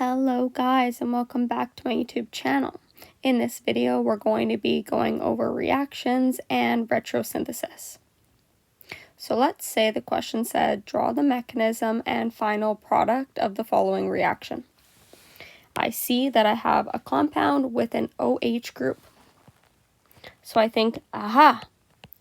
Hello guys, and welcome back to my YouTube channel. In this video we're going to be going over reactions and retrosynthesis. So let's say the question said draw the mechanism and final product of the following reaction. I see that I have a compound with an OH group. So I think, aha,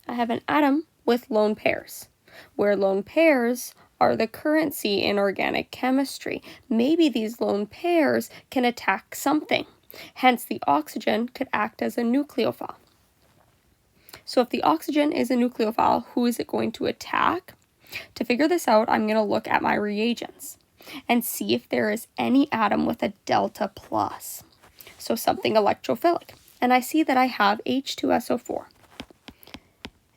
I have an atom with lone pairs, where lone pairs are the currency in organic chemistry. Maybe these lone pairs can attack something. Hence, the oxygen could act as a nucleophile. So if the oxygen is a nucleophile, who is it going to attack? To figure this out, I'm going to look at my reagents and see if there is any atom with a delta plus. So something electrophilic. And I see that I have H2SO4.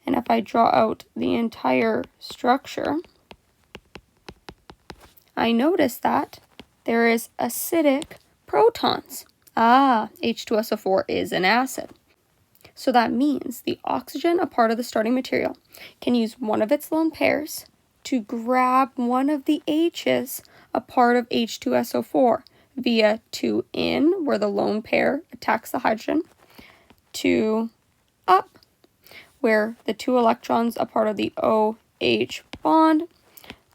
And if I draw out the entire structure, I notice that there is acidic protons. H2SO4 is an acid. So that means the oxygen, a part of the starting material, can use one of its lone pairs to grab one of the H's, a part of H2SO4, via 2-in, where the lone pair attacks the hydrogen, 2-up, where the 2 electrons, a part of the OH bond,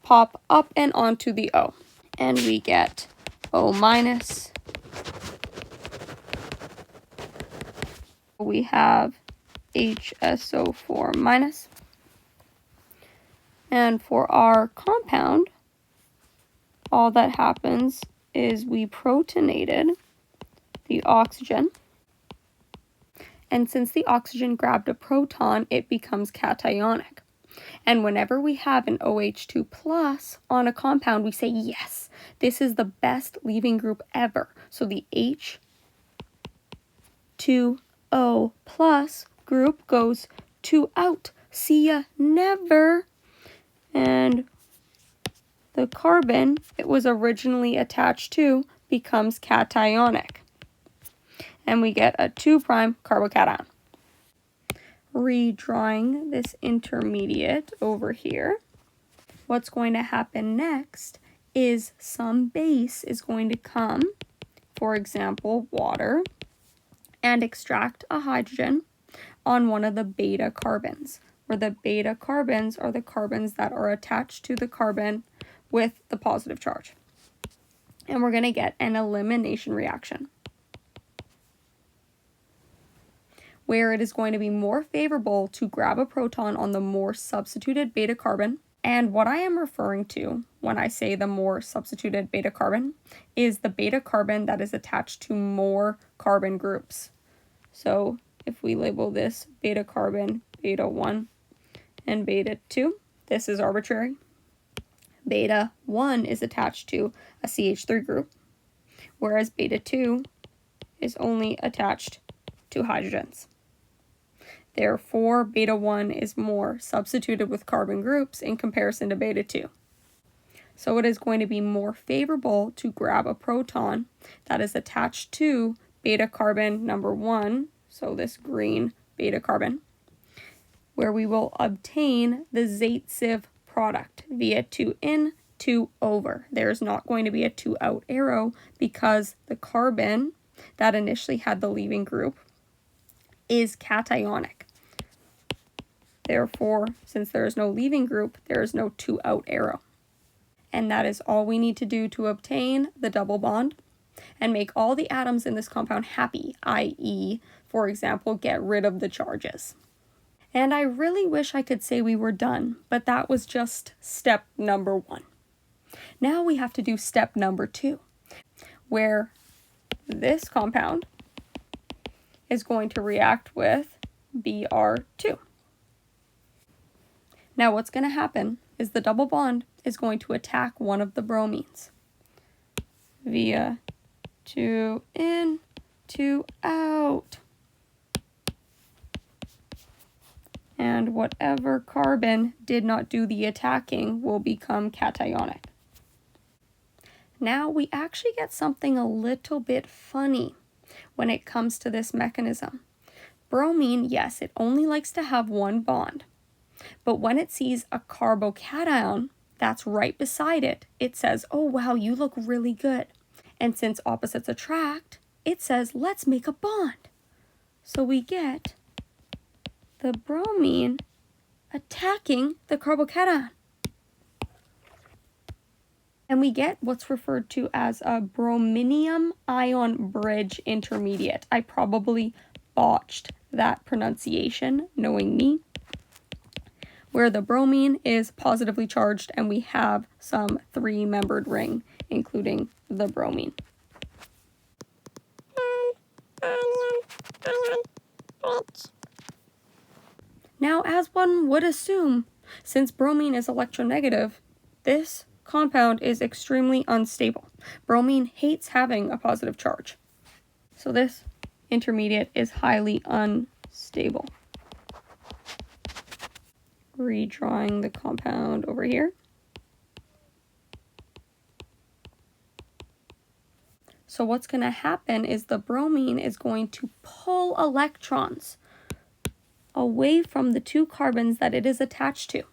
pop up and onto the O. And we get O minus. We have HSO4 minus. And for our compound, all that happens is we protonated the oxygen. And since the oxygen grabbed a proton, it becomes cationic. And whenever we have an OH2 plus on a compound, we say, yes, this is the best leaving group ever. So the H2O plus group goes 2 out. See ya never. And the carbon it was originally attached to becomes cationic. And we get a 2' carbocation. Redrawing this intermediate over here, what's going to happen next is some base is going to come, for example, water, and extract a hydrogen on one of the beta carbons, where the beta carbons are the carbons that are attached to the carbon with the positive charge. And we're going to get an elimination reaction, where it is going to be more favorable to grab a proton on the more substituted beta carbon. And what I am referring to when I say the more substituted beta carbon is the beta carbon that is attached to more carbon groups. So if we label this beta carbon, beta 1 and beta 2, this is arbitrary. Beta 1 is attached to a CH3 group, whereas beta 2 is only attached to hydrogens. Therefore, beta 1 is more substituted with carbon groups in comparison to beta 2. So it is going to be more favorable to grab a proton that is attached to beta carbon number 1, so this green beta carbon, where we will obtain the Zaitsev product via 2-in, 2-over. There's not going to be a 2-out arrow because the carbon that initially had the leaving group is cationic. Therefore, since there is no leaving group, there is no 2-out arrow. And that is all we need to do to obtain the double bond and make all the atoms in this compound happy, i.e., for example, get rid of the charges. And I really wish I could say we were done, but that was just step number 1. Now we have to do step number 2, where this compound is going to react with Br2. Now what's going to happen is the double bond is going to attack one of the bromines via 2-in, 2-out. And whatever carbon did not do the attacking will become cationic. Now we actually get something a little bit funny when it comes to this mechanism. Bromine, yes, it only likes to have one bond. But when it sees a carbocation that's right beside it, it says, oh wow, you look really good. And since opposites attract, it says, let's make a bond. So we get the bromine attacking the carbocation. And we get what's referred to as a brominium ion bridge intermediate. I probably botched that pronunciation, knowing me, where the bromine is positively charged and we have some 3-membered ring, including the bromine. Now, as one would assume, since bromine is electronegative, this compound is extremely unstable. Bromine hates having a positive charge. So this intermediate is highly unstable. Redrawing the compound over here. So what's going to happen is the bromine is going to pull electrons away from the 2 carbons that it is attached to.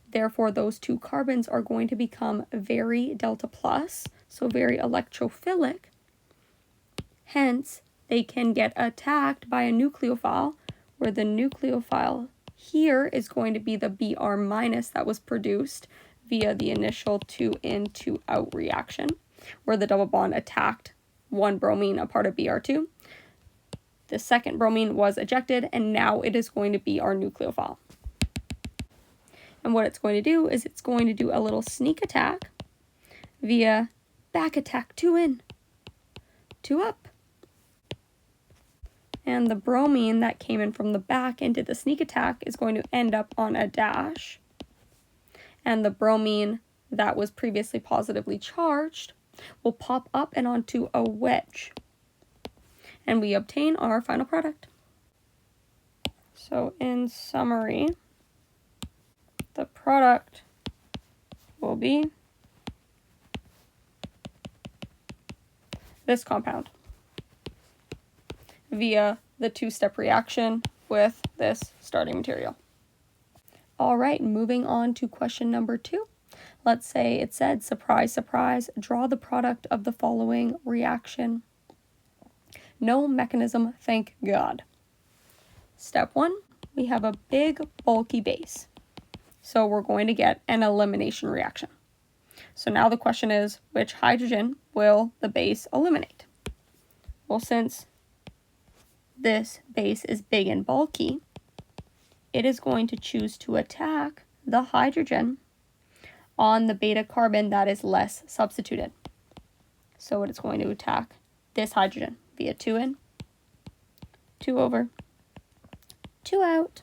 Therefore, those 2 carbons are going to become very delta plus, so very electrophilic. Hence, they can get attacked by a nucleophile, where the nucleophile here is going to be the Br minus that was produced via the initial 2 in, 2 out reaction, where the double bond attacked one bromine, a part of Br2. The second bromine was ejected, and now it is going to be our nucleophile. And what it's going to do is it's going to do a little sneak attack via back attack, 2 in, 2 up. And the bromine that came in from the back into the sneak attack is going to end up on a dash. And the bromine that was previously positively charged will pop up and onto a wedge. And we obtain our final product. So in summary, the product will be this compound via the 2-step reaction with this starting material. All right, moving on to question number 2. Let's say it said, surprise, surprise, draw the product of the following reaction. No mechanism, thank God. Step 1, we have a big bulky base. So we're going to get an elimination reaction. So now the question is, which hydrogen will the base eliminate? Well, since this base is big and bulky, it is going to choose to attack the hydrogen on the beta carbon that is less substituted. So it is going to attack this hydrogen via 2 in, 2 over, 2 out.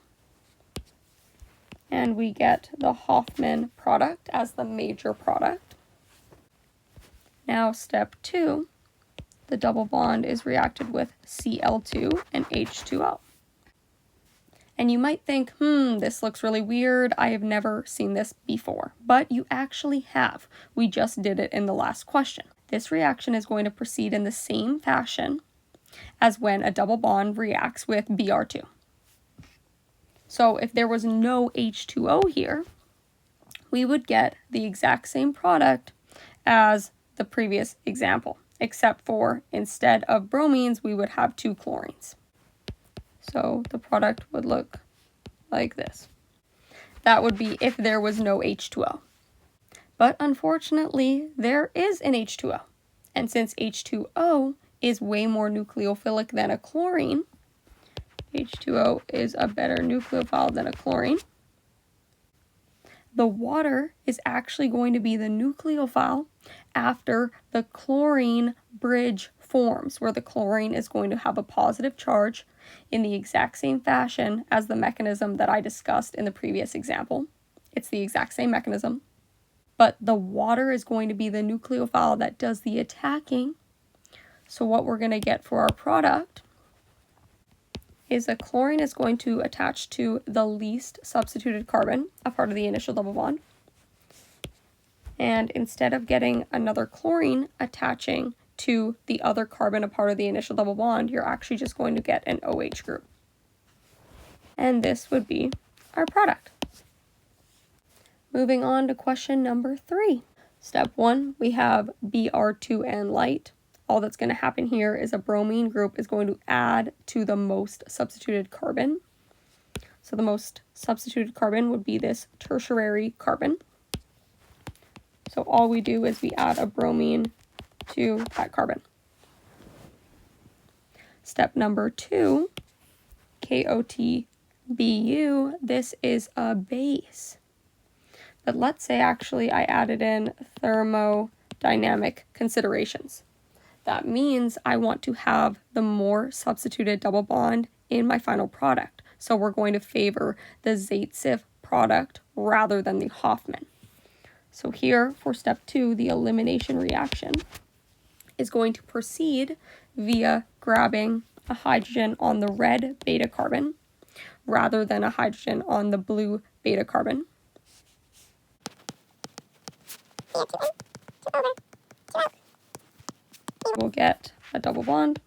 And we get the Hoffman product as the major product. Now step 2, the double bond is reacted with Cl2 and H2O. And you might think, this looks really weird. I have never seen this before. But you actually have. We just did it in the last question. This reaction is going to proceed in the same fashion as when a double bond reacts with Br2. So if there was no H2O here, we would get the exact same product as the previous example, except for instead of bromines, we would have 2 chlorines. So the product would look like this. That would be if there was no H2O. But unfortunately, there is an H2O. And since H2O is way more nucleophilic than a chlorine, H2O is a better nucleophile than a chlorine, the water is actually going to be the nucleophile after the chlorine bridge forms, where the chlorine is going to have a positive charge in the exact same fashion as the mechanism that I discussed in the previous example. It's the exact same mechanism, but the water is going to be the nucleophile that does the attacking. So what we're going to get for our product is a chlorine is going to attach to the least substituted carbon, a part of the initial double bond. And instead of getting another chlorine attaching to the other carbon, a part of the initial double bond, you're actually just going to get an OH group. And this would be our product. Moving on to question number 3. Step 1, we have Br2 and light. all that's going to happen here is a bromine group is going to add to the most substituted carbon. So the most substituted carbon would be this tertiary carbon. So all we do is we add a bromine to that carbon. Step number 2, KOTBU, this is a base. But let's say actually I added in thermodynamic considerations. That means I want to have the more substituted double bond in my final product. So we're going to favor the Zaitsev product rather than the Hofmann. So here for step 2, the elimination reaction is going to proceed via grabbing a hydrogen on the red beta carbon rather than a hydrogen on the blue beta carbon. We'll get a double bond,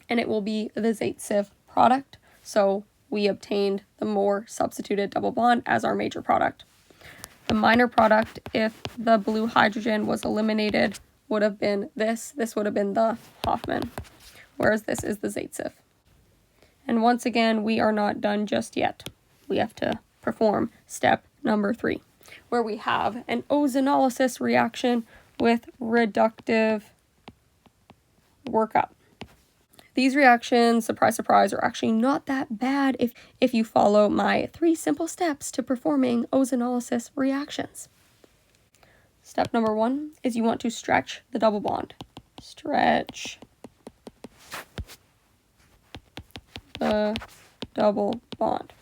and it will be the Zaitsev product. So we obtained the more substituted double bond as our major product. The minor product, if the blue hydrogen was eliminated, would have been this. This would have been the Hofmann, whereas this is the Zaitsev. And once again, we are not done just yet. We have to perform step number 3, where we have an ozonolysis reaction with reductive workup. These reactions, surprise, surprise, are actually not that bad if you follow my 3 simple steps to performing ozonolysis reactions. Step number 1 is you want to stretch the double bond. Stretch the double bond.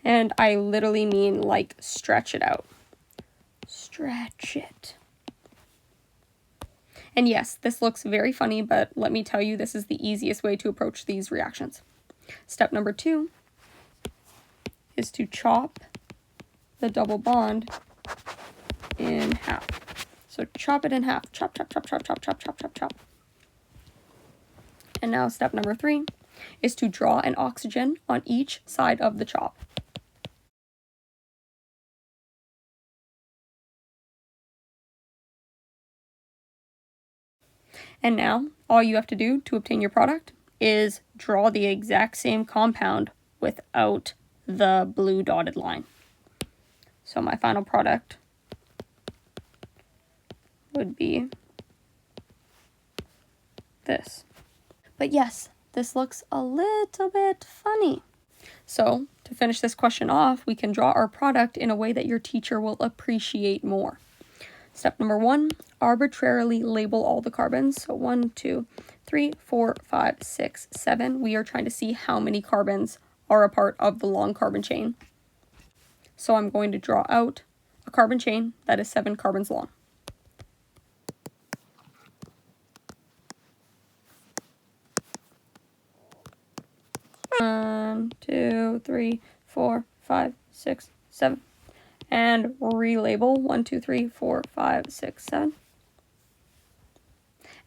And I literally mean like stretch it out. Stretch it. And yes, this looks very funny, but let me tell you, this is the easiest way to approach these reactions. Step number 2 is to chop the double bond in half. So chop it in half. Chop, chop, chop, chop, chop, chop, chop, chop, chop. And now step number 3 is to draw an oxygen on each side of the chop. And now, all you have to do to obtain your product is draw the exact same compound without the blue dotted line. So my final product would be this. But yes, this looks a little bit funny. So to finish this question off, we can draw our product in a way that your teacher will appreciate more. Step number 1, arbitrarily label all the carbons. So 1, 2, 3, 4, 5, 6, 7. We are trying to see how many carbons are a part of the long carbon chain. So I'm going to draw out a carbon chain that is 7 carbons long. One, 2, 3, 4, 5, 6, 7. And relabel 1, 2, 3, 4, 5, 6, 7.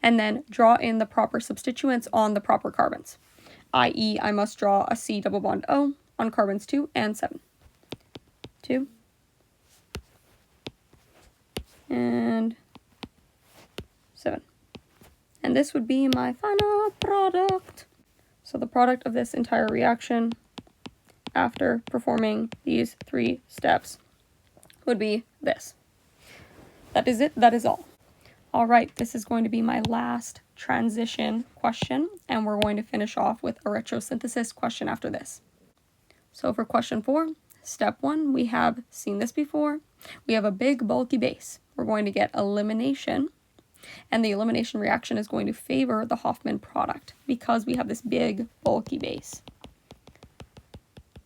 And then draw in the proper substituents on the proper carbons, i.e. I must draw a C double bond O on carbons 2 and 7. 2 and 7. And this would be my final product. So the product of this entire reaction after performing these 3 steps would be this. That is it. That is all. All right, this is going to be my last transition question, and we're going to finish off with a retrosynthesis question after this. So for question 4, step 1, we have seen this before. We have a big bulky base. We're going to get elimination, and the elimination reaction is going to favor the Hofmann product because we have this big bulky base.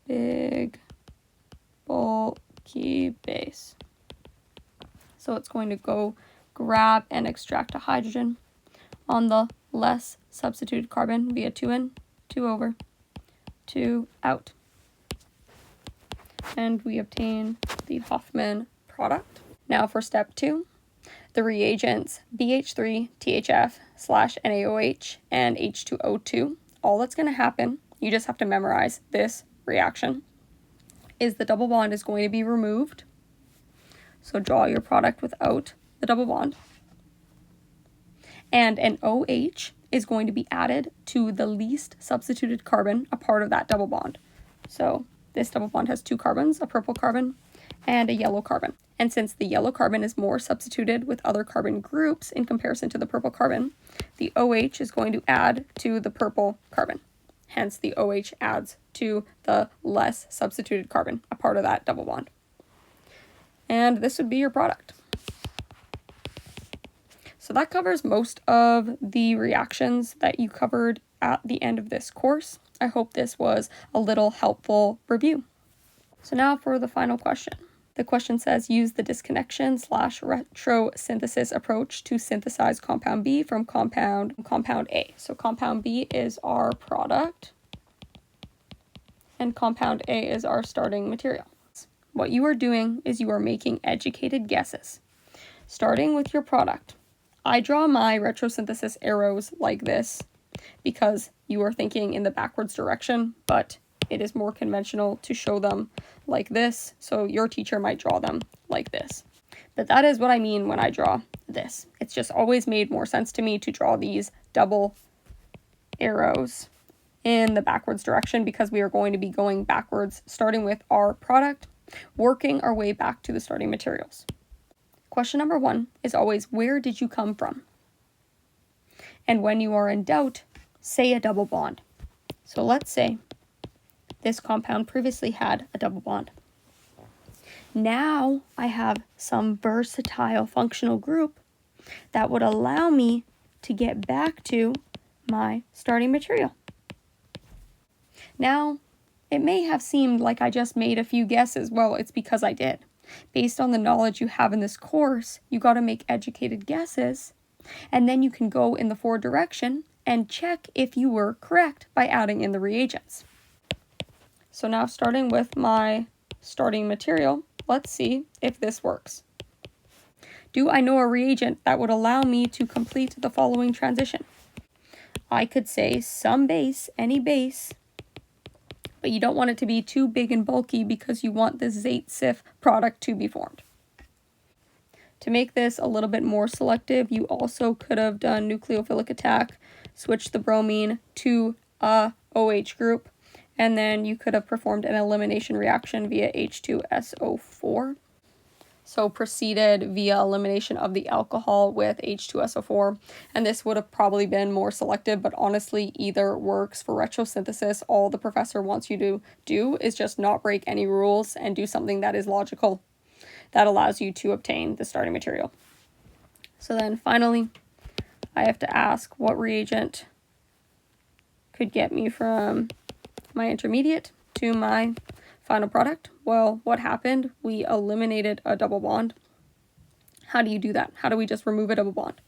Big bulky base. So it's going to go grab and extract a hydrogen on the less substituted carbon via 2 in, 2 over, 2 out. And we obtain the Hofmann product. Now for step 2, the reagents BH3 THF NaOH and H2O2. All that's going to happen, you just have to memorize this reaction, is the double bond is going to be removed. So draw your product without the double bond. and an OH is going to be added to the least substituted carbon, a part of that double bond. So this double bond has 2 carbons, a purple carbon and a yellow carbon. And since the yellow carbon is more substituted with other carbon groups in comparison to the purple carbon, the OH is going to add to the purple carbon. Hence, the OH adds to the less substituted carbon, a part of that double bond. And this would be your product. So that covers most of the reactions that you covered at the end of this course. I hope this was a little helpful review. So now for the final question. The question says, use the disconnection/retrosynthesis approach to synthesize compound B from compound A. So compound B is our product, and compound A is our starting material. What you are doing is you are making educated guesses. Starting with your product, I draw my retrosynthesis arrows like this because you are thinking in the backwards direction, but it is more conventional to show them like this, so your teacher might draw them like this. But that is what I mean when I draw this. It's just always made more sense to me to draw these double arrows in the backwards direction because we are going to be going backwards, starting with our product, working our way back to the starting materials. Question number 1 is always, where did you come from? And when you are in doubt, say a double bond. So let's say this compound previously had a double bond. Now I have some versatile functional group that would allow me to get back to my starting material. Now, it may have seemed like I just made a few guesses. Well, it's because I did. Based on the knowledge you have in this course, you got to make educated guesses, and then you can go in the forward direction and check if you were correct by adding in the reagents. So now starting with my starting material, let's see if this works. Do I know a reagent that would allow me to complete the following transition? I could say some base, any base, but you don't want it to be too big and bulky because you want this Zate-Sif product to be formed. To make this a little bit more selective, you also could have done nucleophilic attack, switched the bromine to a OH group, and then you could have performed an elimination reaction via H2SO4. So proceeded via elimination of the alcohol with H2SO4, and this would have probably been more selective, but honestly either works for retrosynthesis. All the professor wants you to do is just not break any rules and do something that is logical that allows you to obtain the starting material. So then finally, I have to ask what reagent could get me from my intermediate to my final product. Well, what happened? We eliminated a double bond. How do you do that? How do we just remove a double bond?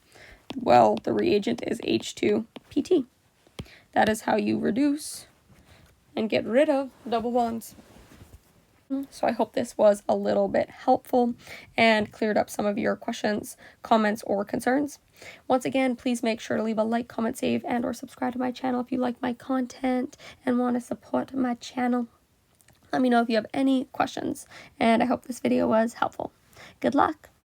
Well, the reagent is H2PT. That is how you reduce and get rid of double bonds. So I hope this was a little bit helpful and cleared up some of your questions, comments, or concerns. Once again, please make sure to leave a like, comment, save, and or subscribe to my channel if you like my content and want to support my channel. Let me know if you have any questions, and I hope this video was helpful. Good luck!